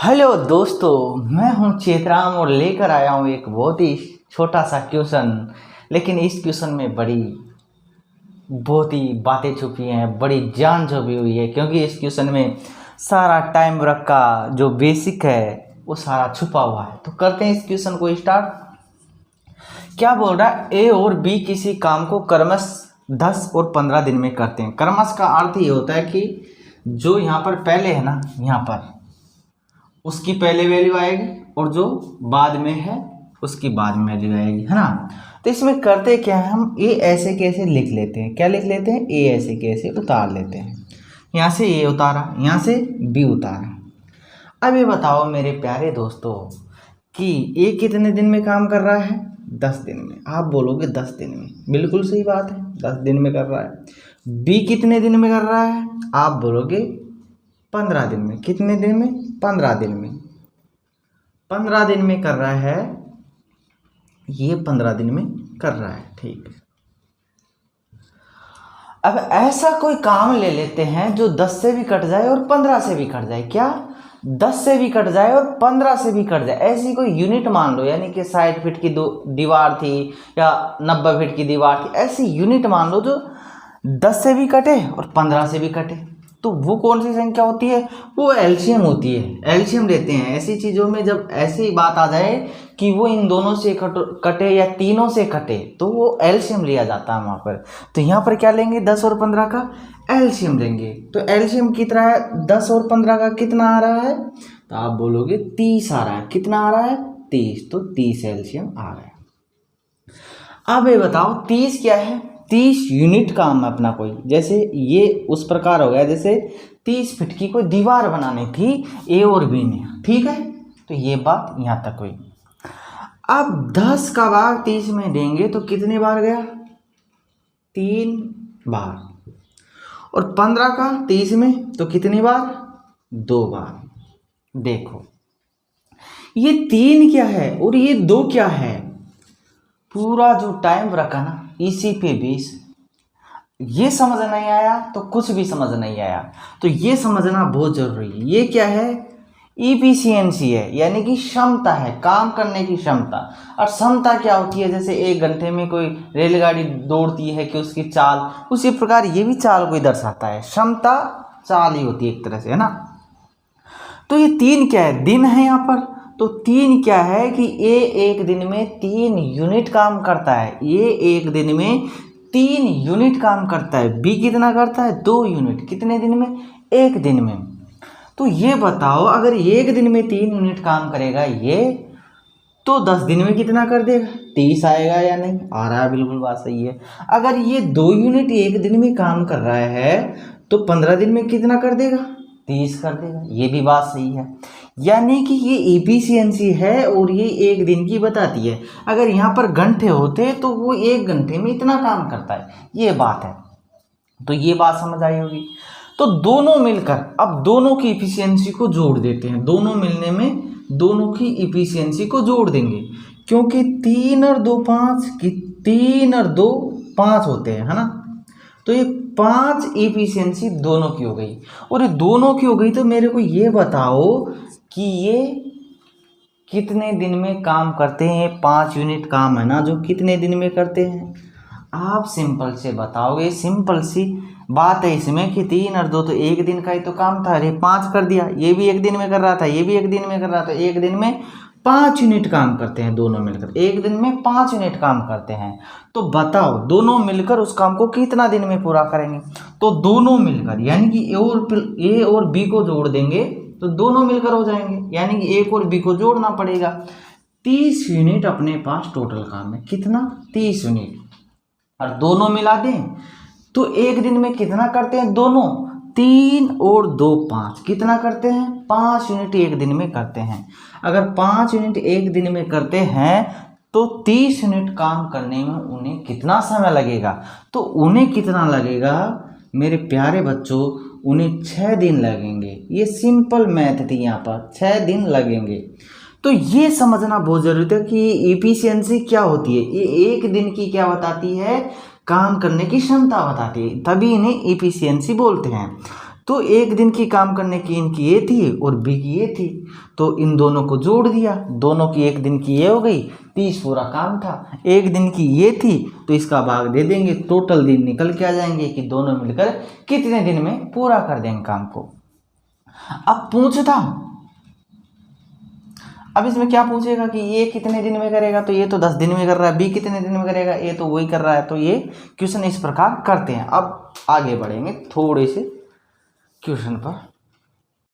Hello दोस्तों, मैं हूं चेतराम और लेकर आया हूं एक बहुत ही छोटा सा क्वेश्चन। लेकिन इस क्वेश्चन में बहुत ही बातें छुपी हैं, बड़ी जान छुपी हुई है, क्योंकि इस क्वेश्चन में सारा टाइम वर्क का जो बेसिक है वो सारा छुपा हुआ है। तो करते हैं इस क्वेश्चन को स्टार्ट। क्या बोल रहा है, ए और बी किसी काम को क्रमश 10 और 15 दिन में करते हैं। क्रमश का अर्थ ये होता है कि जो यहाँ पर पहले है ना, यहाँ पर उसकी पहले वैल्यू आएगी और जो बाद में है उसकी बाद में वैल्यू आएगी, है ना। तो इसमें करते क्या है, हम ए ऐसे कैसे लिख लेते हैं। क्या लिख लेते हैं, ए ऐसे कैसे उतार लेते हैं। यहाँ से ए उतारा, यहाँ से बी उतारा। अब ये बताओ मेरे प्यारे दोस्तों कि ए कितने दिन में काम कर रहा है, 10 दिन में। आप बोलोगे 10 दिन में, बिल्कुल सही बात है, 10 दिन में कर रहा है। बी कितने दिन में कर रहा है, आप बोलोगे 15 दिन में। कितने दिन में, 15 दिन में। 15 दिन में कर रहा है, ये 15 दिन में कर रहा है, ठीक है। अब ऐसा कोई काम ले लेते हैं जो 10 से भी कट जाए और 15 से भी कट जाए। क्या, 10 से भी कट जाए और 15 से भी कट जाए। ऐसी कोई यूनिट मान लो, यानी कि 60 फीट की दीवार थी या 90 फीट की दीवार थी, ऐसी यूनिट मान लो जो 10 से भी कटे और 15 से भी कटे। तो वो कौन सी संख्या होती है, वो एलसीएम होती है। एलसीएम लेते हैं ऐसी चीज़ों में, जब ऐसी बात आ जाए कि वो इन दोनों से कटे या तीनों से कटे, तो वो एलसीएम लिया जाता है वहाँ पर। तो यहाँ पर क्या लेंगे, 10 और 15 का एलसीएम लेंगे। तो एलसीएम कितना है, 10 और 15 का कितना आ रहा है, तो आप बोलोगे 30 आ रहा है। कितना आ रहा है, 30। तो 30 एलसीएम आ रहा है। अब ये बताओ 30 क्या है, 30 यूनिट काम है अपना कोई। जैसे ये उस प्रकार हो गया, जैसे 30 फीट की कोई दीवार बनानी थी ए और बी ने, ठीक है। तो ये बात यहाँ तक हुई। अब 10 का भाग 30 में देंगे तो कितने बार गया, 3 बार। और 15 का 30 में तो कितनी बार, 2 बार। देखो ये 3 क्या है और ये 2 क्या है, पूरा जो टाइम रखा ना इसी पे 20। ये समझ नहीं आया तो कुछ भी समझ नहीं आया। तो ये समझना बहुत जरूरी है। ये क्या है, इफिशियंसी है, यानी कि क्षमता है, काम करने की क्षमता। और क्षमता क्या होती है, जैसे 1 घंटे में कोई रेलगाड़ी दौड़ती है कि उसकी चाल, उसी प्रकार ये भी चाल को ही दर्शाता है। क्षमता चाल ही होती है एक तरह से, है ना। तो ये 3 क्या है, दिन है यहाँ पर। तो 3 क्या है कि ए एक दिन में 3 यूनिट काम करता है। ये एक दिन में 3 यूनिट काम करता है। बी कितना करता है, 2 यूनिट। कितने दिन में, 1 दिन में। तो ये बताओ अगर 1 दिन में 3 यूनिट काम करेगा ये, तो 10 दिन में कितना कर देगा, 30 आएगा या नहीं, आ रहा है, बिल्कुल बात सही है। अगर ये 2 यूनिट 1 दिन में काम कर रहा है तो 15 दिन में कितना कर देगा, 30 कर देगा, ये भी बात सही है। यानी कि ये एफिशिएंसी है और ये 1 दिन की बताती है। अगर यहाँ पर घंटे होते तो वो 1 घंटे में इतना काम करता है, ये बात है। तो ये बात समझ आई होगी। तो दोनों मिलकर, अब दोनों की इफिशियंसी को जोड़ देते हैं। दोनों मिलने में दोनों की इफिशियंसी को जोड़ देंगे, क्योंकि 3 और 2 5 की 3 और 2 5 होते हैं, है ना। तो ये 5 इफिशियंसी दोनों की हो गई। और ये दोनों की हो गई तो मेरे को ये बताओ कि ये कितने दिन में काम करते हैं। 5 यूनिट काम है ना जो कितने दिन में करते हैं, आप सिंपल से बताओगे। सिंपल सी बात है इसमें कि 3 और 2 तो 1 दिन का ही तो काम था। अरे 5 कर दिया, ये भी 1 दिन में कर रहा था, ये भी 1 दिन में कर रहा था। 1 दिन में 5 यूनिट काम करते हैं दोनों मिलकर। 1 दिन में 5 यूनिट काम करते हैं। तो बताओ दोनों मिलकर उस काम को कितना दिन में पूरा करेंगे। तो दोनों मिलकर, यानी कि ए और बी को जोड़ देंगे तो दोनों मिलकर हो जाएंगे, यानी कि ए और बी को जोड़ना पड़ेगा। 30 यूनिट अपने पास टोटल काम है। कितना, 30 यूनिट। और दोनों मिला दें तो 1 दिन में कितना करते हैं दोनों, 3 और 2 5। कितना करते हैं, 5 यूनिट 1 दिन में करते हैं। अगर 5 यूनिट 1 दिन में करते हैं तो 30 यूनिट काम करने में उन्हें कितना समय लगेगा, तो उन्हें कितना लगेगा मेरे प्यारे बच्चों, उन्हें 6 दिन लगेंगे। ये सिंपल मैथ थी, यहाँ पर 6 दिन लगेंगे। तो ये समझना बहुत जरूरी है कि इफिशियंसी क्या होती है। ये 1 दिन की क्या बताती है, काम करने की क्षमता बताती है, तभी इन्हें इफिशियंसी बोलते हैं। तो एक दिन की काम करने की इनकी ये थी और बी की ये थी, तो इन दोनों को जोड़ दिया, दोनों की एक दिन की ये हो गई, 30 पूरा काम था। एक दिन की ये थी तो इसका भाग दे देंगे, टोटल दिन निकल के आ जाएंगे कि दोनों मिलकर कितने दिन में पूरा कर देंगे काम को। अब पूछता, अब इसमें क्या पूछेगा कि ये कितने दिन में करेगा, तो ये तो 10 दिन में कर रहा है, बी कितने दिन में करेगा, ये तो वही कर रहा है। तो ये क्वेश्चन इस प्रकार करते हैं। अब आगे बढ़ेंगे थोड़े से क्वेश्चन पर।